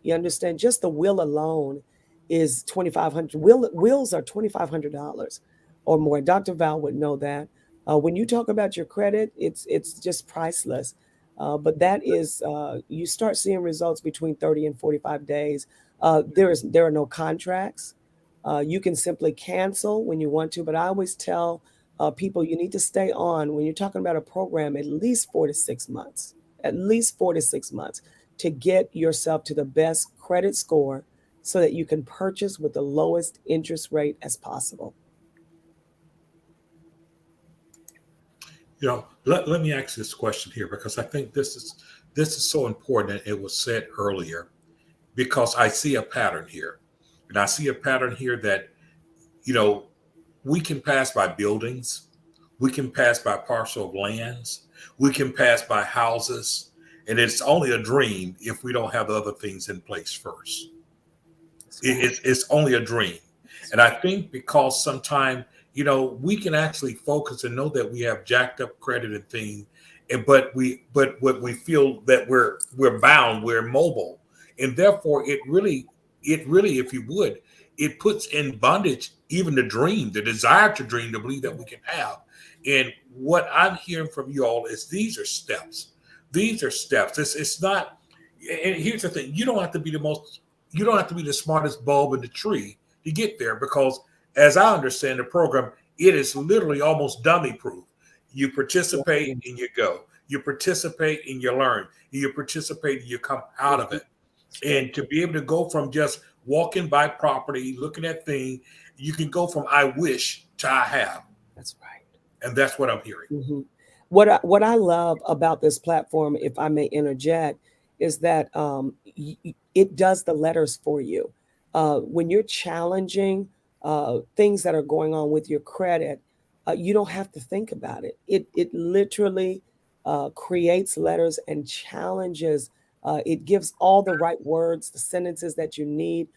You understand? Just the will alone is 2,500. Wills are $2,500 or more. Dr. Val would know that. When you talk about your credit, it's just priceless. But that is you start seeing results between 30 and 45 days. There are no contracts. You can simply cancel when you want to, but I always tell people you need to stay on when you're talking about a program at least 4 to 6 months. At least 4 to 6 months to get yourself to the best credit score so that you can purchase with the lowest interest rate as possible. let me ask this question here because I think this is so important. And it was said earlier because I see a pattern here, and I see a pattern here that you know we can pass by buildings, we can pass by parcel of lands, we can pass by houses, and it's only a dream if we don't have the other things in place first. That's right. It's only a dream. That's And I think because sometimes, we can actually focus and know that we have jacked up credit and things, but what we feel that we're bound, we're mobile. And therefore it really, if you would, it puts in bondage even the dream, the desire to dream, to believe that we can have. And what I'm hearing from you all is these are steps. These are steps. It's not, and here's the thing, you don't have to be the smartest bulb in the tree to get there because, as I understand the program, it is literally almost dummy proof. You participate right. and you go. You participate and you learn. You participate and you come out of Mhm. it. That's right. And to be able to go from just walking by property, looking at things, you can go from I wish to I have. That's right. And that's what I'm hearing. Mhm. What I love about this platform, if I may interject, is that it does the letters for you. When you're challenging things that are going on with your credit, you don't have to think about it. It literally creates letters and challenges. It gives all the right words, the sentences that you need.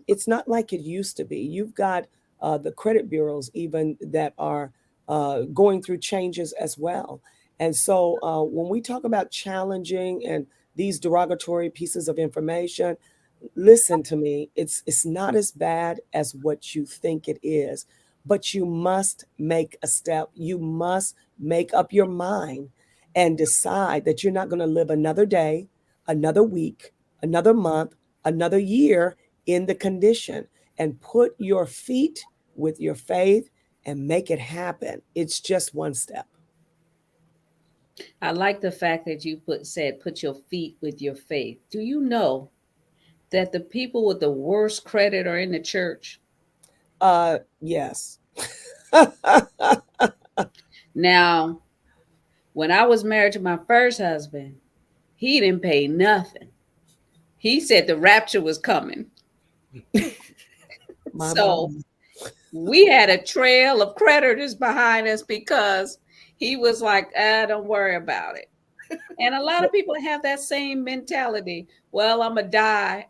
It's not like it used to be. You've got the credit bureaus even that are going through changes as well. And so when we talk about challenging and these derogatory pieces of information, listen to me. It's not as bad as what you think it is, but you must make a step. You must make up your mind and decide that you're not going to live another day, another week, another month, another year in the condition, and put your feet with your faith and make it happen. It's just one step. I like the fact that you said put your feet with your faith. Do you know that the people with the worst credit are in the church? Yes. Now, when I was married to my first husband, he didn't pay nothing. He said the rapture was coming. My So mom. we had a trail of creditors behind us because He was like, don't worry about it. And a lot of people have that same mentality. Well, I'm gonna die.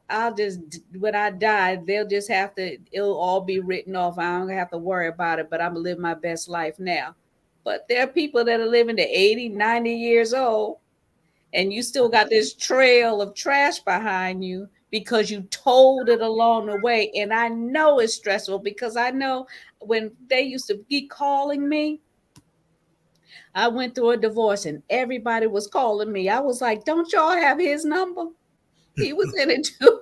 When I die, they'll just have to, it'll all be written off. I don't have to worry about it, but I'm gonna live my best life now. But there are people that are living to 80, 90 years old, and you still got this trail of trash behind you because you told it along the way. And I know it's stressful because I know when they used to be calling me, I went through a divorce and everybody was calling me. I was like, don't y'all have his number? He was in it too.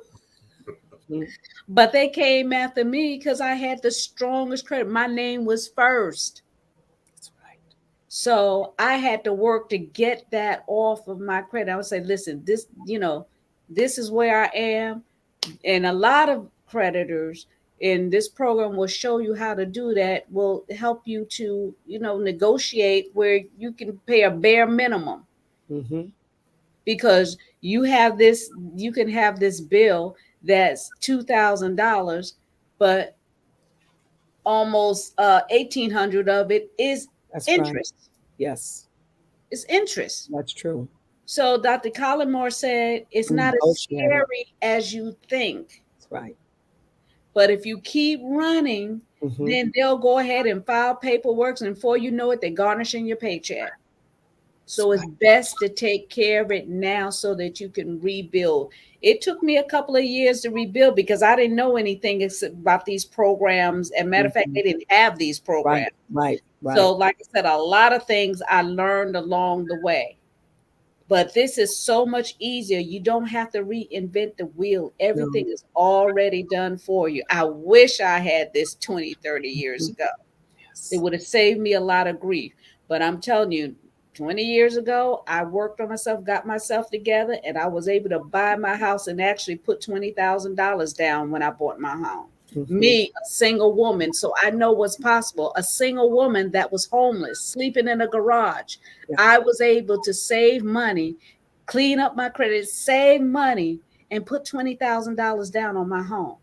Mhm. But they came after me because I had the strongest credit. My name was first. That's right. So I had to work to get that off of my credit. I would say, listen, this is where I am. And a lot of creditors in this program will show you how to do that, will help you to, negotiate where you can pay a bare minimum Hmm. because you can have this bill that's $2,000, but almost 1,800 of it is That's right. interest. Yes, It's interest. that's true. So Dr. Colin Moore said it's We not as negotiate it. scary as you think. That's right. But if you keep running, Hmm. then they'll go ahead and file paperwork, and before you know it, they're garnishing your paycheck. That's So it's right. best to take care of it now so that you can rebuild. It took me a couple of years to rebuild because I didn't know anything about these programs. And matter of fact, Hmm. they didn't have these Right, programs. right, right. So, like I said, a lot of things I learned along the way. But this is so much easier. You don't have to reinvent the wheel. No. Everything is already done for you. I wish I had this 20, 30 years Mhm. ago. It Yes. would have saved me a lot of grief. But I'm telling you, 20 years ago, I worked on myself, got myself together, and I was able to buy my house and actually put $20,000 down when I bought my home. Hmm. Me, a single woman, so I know what's possible. A single woman that was homeless, sleeping in a garage. Yeah. I was able to save money, clean up my credit, save money, and put $20,000 down on my home.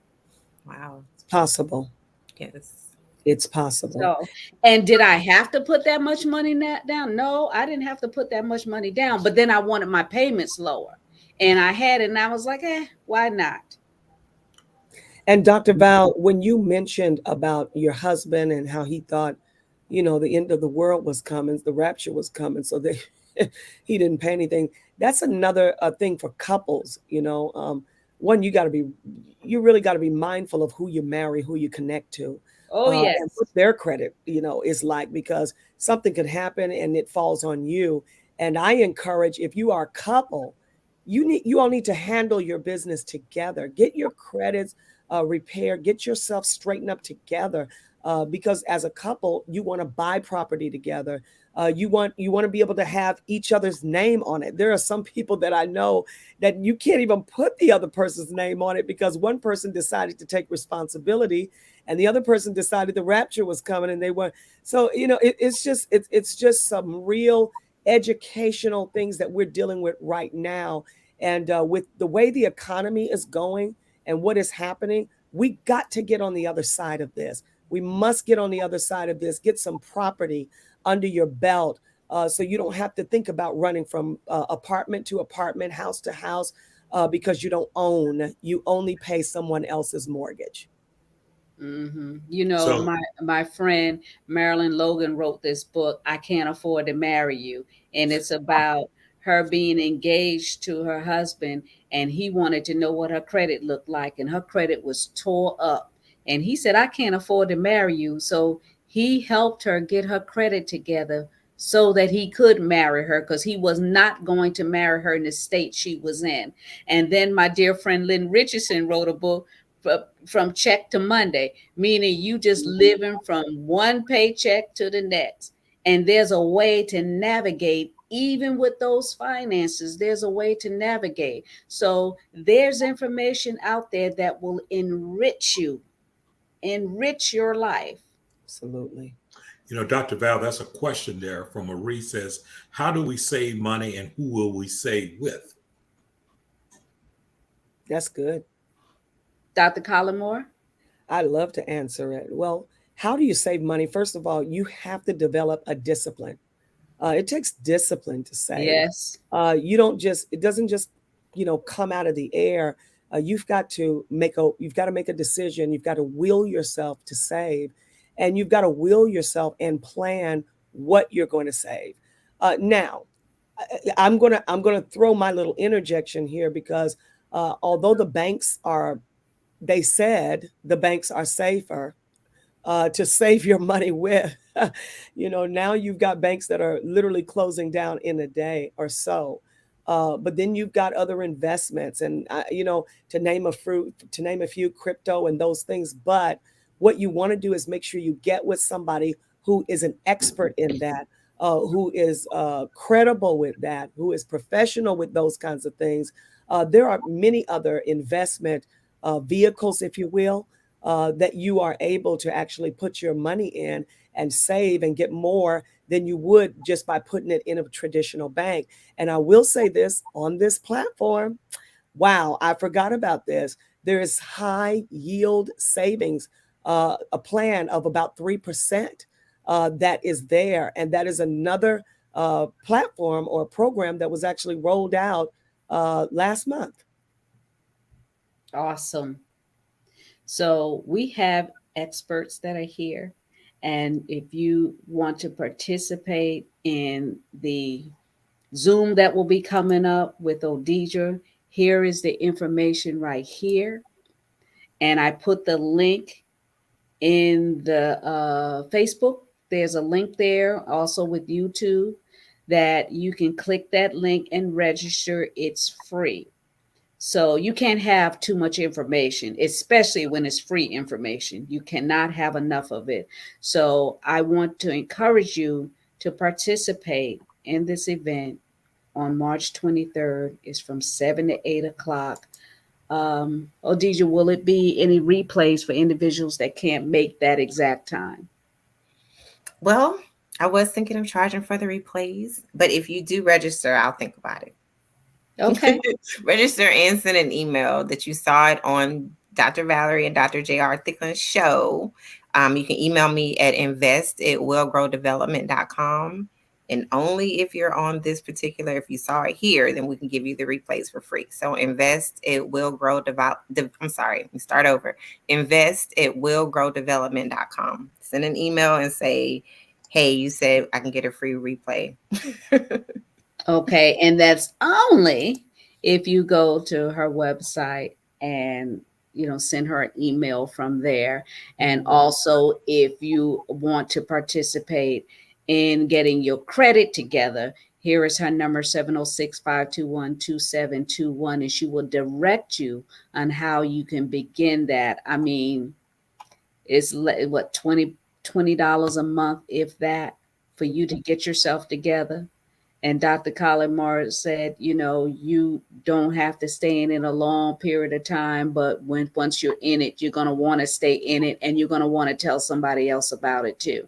Wow. It's possible. Yes. It's possible. So, and did I have to put that much money down? No, I didn't have to put that much money down. But then I wanted my payments lower, and I had it, and I was like, why not? And Dr. Val, when you mentioned about your husband and how he thought, the end of the world was coming, the rapture was coming, so they he didn't pay anything. That's another thing for couples. One, you really got to be mindful of who you marry, who you connect to, Oh and yes. what their credit, is like, because something could happen and it falls on you. And I encourage, if you are a couple, you all need to handle your business together. Get your credits repair, get yourself straightened up together. Because as a couple, you want to buy property together. You want to be able to have each other's name on it. There are some people that I know that you can't even put the other person's name on it because one person decided to take responsibility and the other person decided the rapture was coming and they were. So it's just some real educational things that we're dealing with right now. And with the way the economy is going and what is happening, we got to get on the other side of this. We must get on the other side of this, get some property under your belt, so you don't have to think about running from apartment to apartment, house to house, because you don't own, you only pay someone else's mortgage. So, My friend Marilyn Logan wrote this book, I Can't Afford to Marry You, and it's about her being engaged to her husband, and he wanted to know what her credit looked like, and her credit was tore up. And he said, I can't afford to marry you. So he helped her get her credit together so that he could marry her because he was not going to marry her in the state she was in. And then my dear friend Lynn Richardson wrote a book, from check to Monday, meaning you just living from one paycheck to the next. And there's a way to navigate, even with those finances, there's a way to navigate. So there's information out there that will enrich your life. Absolutely. Dr. Val, that's a question there from Marie says, how do we save money and who will we save with? That's good. Dr. Collymore? I love to answer it. Well, how do you save money? First of all, you have to develop a discipline. It takes discipline to save. Yes. You don't just, it doesn't just, come out of the air. You've got to make a decision. You've got to will yourself to save, and you've got to will yourself and plan what you're going to save. Now, I'm gonna throw my little interjection here because although they said the banks are safer to save your money with. Now you've got banks that are literally closing down in a day or so. But then you've got other investments, and to name a few, crypto and those things. But what you want to do is make sure you get with somebody who is an expert in that, who is credible with that, who is professional with those kinds of things. There are many other investment vehicles, if you will, that you are able to actually put your money in and save and get more than you would just by putting it in a traditional bank. And I will say this on this platform. Wow, I forgot about this. There is high yield savings, a plan of about 3% that is there. And that is another platform or program that was actually rolled out last month. Awesome. So we have experts that are here. And if you want to participate in the Zoom that will be coming up with Odeidra, here is the information right here. And I put the link in the Facebook. There's a link there also with YouTube that you can click that link and register. It's free. So you can't have too much information, especially when it's free information. You cannot have enough of it. So I want to encourage you to participate in this event on March 23rd. It's from 7 to 8 o'clock. Odeidra, will it be any replays for individuals that can't make that exact time? Well, I was thinking of charging for the replays, but if you do register, I'll think about it. Okay. Register and send an email that you saw it on Dr. Valerie and Dr. J.R. Thicklin's show. You can email me at invest@willgrowdevelopment.com. And only if you're on this particular, if you saw it here, then we can give you the replays for free. So start over. Invest@willgrowdevelopment.com. Send an email and say, hey, you said I can get a free replay. Okay, and that's only if you go to her website and send her an email from there. And also, if you want to participate in getting your credit together, here is her number, 706-521-2721, and she will direct you on how you can begin that. I mean, it's what, $20 a month, if that, for you to get yourself together. And Dr. Colin Moore said, you don't have to stay in it a long period of time, but once you're in it, you're going to want to stay in it, and you're going to want to tell somebody else about it too.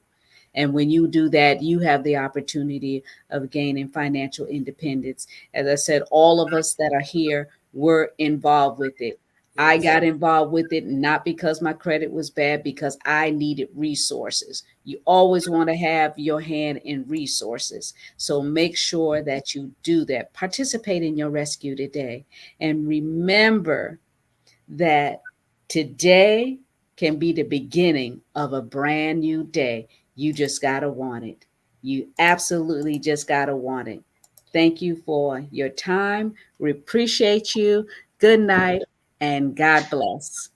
And when you do that, you have the opportunity of gaining financial independence. As I said, all of us that are here were involved with it. I got involved with it not because my credit was bad, because I needed resources. You always want to have your hand in resources. So make sure that you do that. Participate in your rescue today. And remember that today can be the beginning of a brand new day. You just got to want it. You absolutely just got to want it. Thank you for your time. We appreciate you. Good night. And God bless.